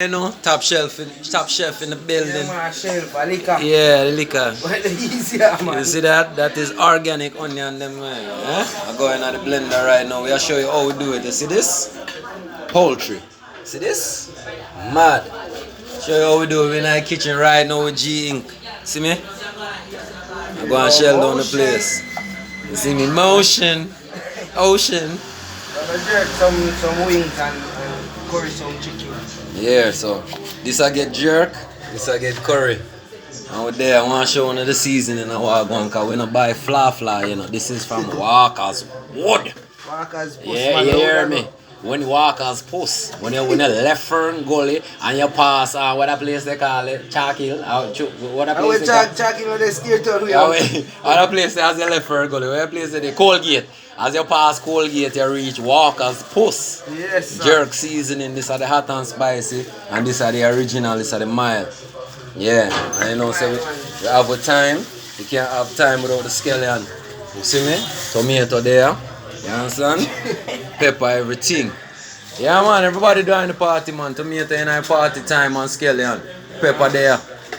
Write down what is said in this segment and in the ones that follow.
You know, top chef in the building. Yeah, man, shelf, a liquor. Yeah, the liquor. But the easier, man. You see that? That is organic onion, them man. Eh? I'm going at the blender right now. We'll show you how we do it. You see this? Poultry. See this? Mad. Show you how we do it in our kitchen right now with G Ink. See me? I'm going to shell down the place. You see me? Motion. Ocean. Gonna jerk some wings and curry some chicken. Yeah, so this I get jerk, this I get curry. And with there, I want to show one of the seasoning of what I want, because we don't buy fla, you know. This is from Walker's Wood. Walker's Post. Yeah, you hear me? When Walker's Post, when you're in the left front gully and you pass, what that place they call it? Chalkhill? What that place they call it? Chalkhill with the steer town. Other place they has the left front gully. Where place they Colgate. As you pass Colgate, you reach Walker's Post. Yes, sir. Jerk seasoning, this are the hot and spicy, and this are the original, this are the mild. Yeah, and you know, so we have a time, you can't have time without the scallion. You see me? Tomato there, you understand? Pepper, everything. Yeah, man, everybody doing the party, man. Tomato in our party time and scallion. Pepper there,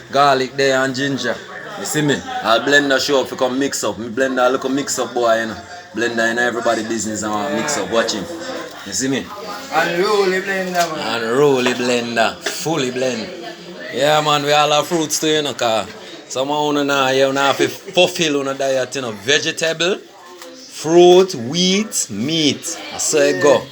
garlic there, and ginger. You see me? I'll blend the show up, you come mix up. Me blend a little mix up, boy, you know. Blender in everybody business and mix up, watch him. You see me? Unruly blender, man. Unruly blender, fully blend. Yeah, man, we all have fruits too, you know, cause some of you now, you have to fulfill on a diet, you know, vegetable, fruit, wheat, meat. I say it go.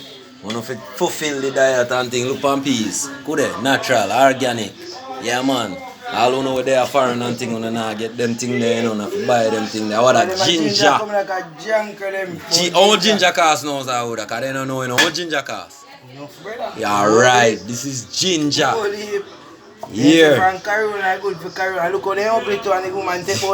You have to fulfill the diet and thing, look on peas. Good, natural, organic. Yeah, man. All who know where they are foreign and thing, you know, get them thing there, you know, have to buy them thing there. What that ginger? How much ginger cost now, sir? Because they don't know, you know, how ginger cost? Yeah, right. This is ginger. Yeah. From Carolina, good for Carolina. Look how they ugly to and the woman take out